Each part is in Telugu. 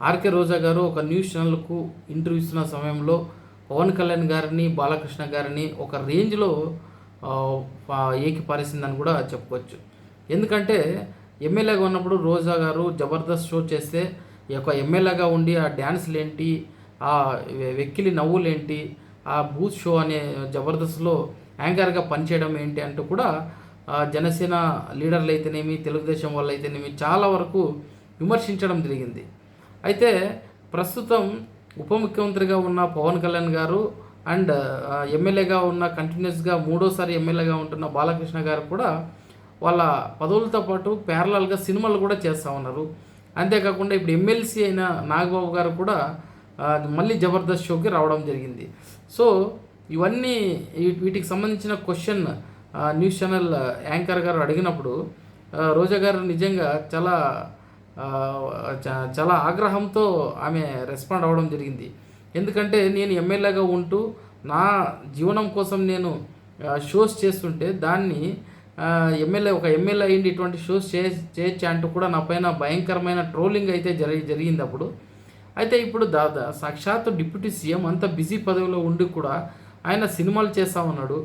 ఆర్కే రోజా గారు ఒక న్యూస్ ఛానల్కు ఇంటర్వ్యూ ఇస్తున్న సమయంలో పవన్ కళ్యాణ్ గారిని, బాలకృష్ణ గారిని ఒక రేంజ్లో ఏకిపారేసిందని కూడా చెప్పుకోవచ్చు. ఎందుకంటే ఎమ్మెల్యేగా ఉన్నప్పుడు రోజా గారు జబర్దస్త్ షో చేస్తే ఈ యొక్క ఎమ్మెల్యేగా ఉండి ఆ డ్యాన్స్లేంటి, ఆ వెక్కిలి నవ్వులేంటి, ఆ బూత్ షో అనే జబర్దస్త్లో యాంకర్గా పనిచేయడం ఏంటి అంటూ కూడా జనసేన లీడర్లు అయితేనేమి, తెలుగుదేశం వాళ్ళు అయితేనేమి చాలా వరకు విమర్శించడం జరిగింది. అయితే ప్రస్తుతం ఉప ముఖ్యమంత్రిగా ఉన్న పవన్ కళ్యాణ్ గారు అండ్ ఎమ్మెల్యేగా ఉన్న కంటిన్యూస్గా మూడోసారి ఎమ్మెల్యేగా ఉంటున్న బాలకృష్ణ గారు కూడా వాళ్ళ పదవులతో పాటు ప్యారలల్గా సినిమాలు కూడా చేస్తూ ఉన్నారు. అంతేకాకుండా ఇప్పుడు ఎమ్మెల్సీ అయిన నాగబాబు గారు కూడా మళ్ళీ జబర్దస్త్ షోకి రావడం జరిగింది. సో ఇవన్నీ వీటికి సంబంధించిన క్వశ్చన్ న్యూస్ ఛానల్ యాంకర్ గారు అడిగినప్పుడు రోజా గారు నిజంగా చాలా ఆగ్రహంతో ఆమె రెస్పాండ్ అవ్వడం జరిగింది. ఎందుకంటే నేను ఎమ్మెల్యేగా ఉంటూ నా జీవనం కోసం నేను షోస్ చేస్తుంటే దాన్ని ఒక ఎమ్మెల్యే అయ్యింది ఇటువంటి షోస్ చేయొచ్చా అంటూ కూడా నా పైన భయంకరమైన ట్రోలింగ్ అయితే జరిగింది అప్పుడు. అయితే ఇప్పుడు సాక్షాత్తు డిప్యూటీ సీఎం అంత బిజీ పదవిలో ఉండి కూడా ఆయన సినిమాలు చేస్తూ ఉన్నాడు.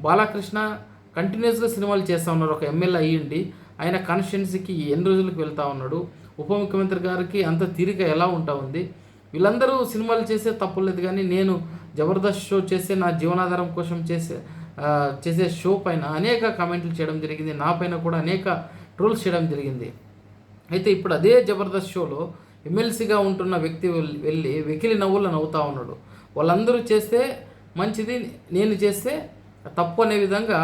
బాలకృష్ణ కంటిన్యూస్గా సినిమాలు చేస్తూ ఉన్నారు. ఒక ఎమ్మెల్యే అయ్యిండి ఆయన కాన్స్టిట్యున్సీకి ఎన్ని రోజులకు వెళ్తూ ఉన్నాడు. ఉప ముఖ్యమంత్రి గారికి అంత తీరిక ఎలా ఉంటా ఉంది. వీళ్ళందరూ సినిమాలు చేసే తప్పులేదు, కానీ నేను జబర్దస్త్ షో చేసే నా జీవనాధారం కోసం చేసే షో పైన అనేక కామెంట్లు చేయడం జరిగింది. నా పైన కూడా అనేక ట్రోల్స్ చేయడం జరిగింది. అయితే ఇప్పుడు అదే జబర్దస్త్ షోలో ఎమ్మెల్సీగా ఉంటున్న వ్యక్తి వెళ్ళి వెకిలి నవ్వులు నవ్వుతూ ఉన్నాడు. వాళ్ళందరూ చేస్తే మంచిది, నేను చేస్తే తప్పు అనే విధంగా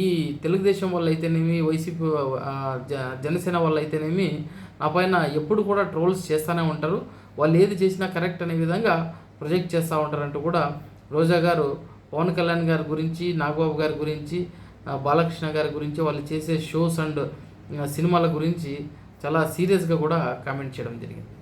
ఈ తెలుగుదేశం వాళ్ళు అయితేనేమి, వైసీపీ జనసేన వాళ్ళు అయితేనేమి నా పైన ఎప్పుడు కూడా ట్రోల్స్ చేస్తూనే ఉంటారు. వాళ్ళు ఏది చేసినా కరెక్ట్ అనే విధంగా ప్రొజెక్ట్ చేస్తూ ఉంటారంటూ కూడా రోజా గారు పవన్ కళ్యాణ్ గారి గురించి, నాగబాబు గారి గురించి, బాలకృష్ణ గారి గురించి, వాళ్ళు చేసే షోస్ అండ్ సినిమాల గురించి చాలా సీరియస్గా కూడా కామెంట్ చేయడం జరిగింది.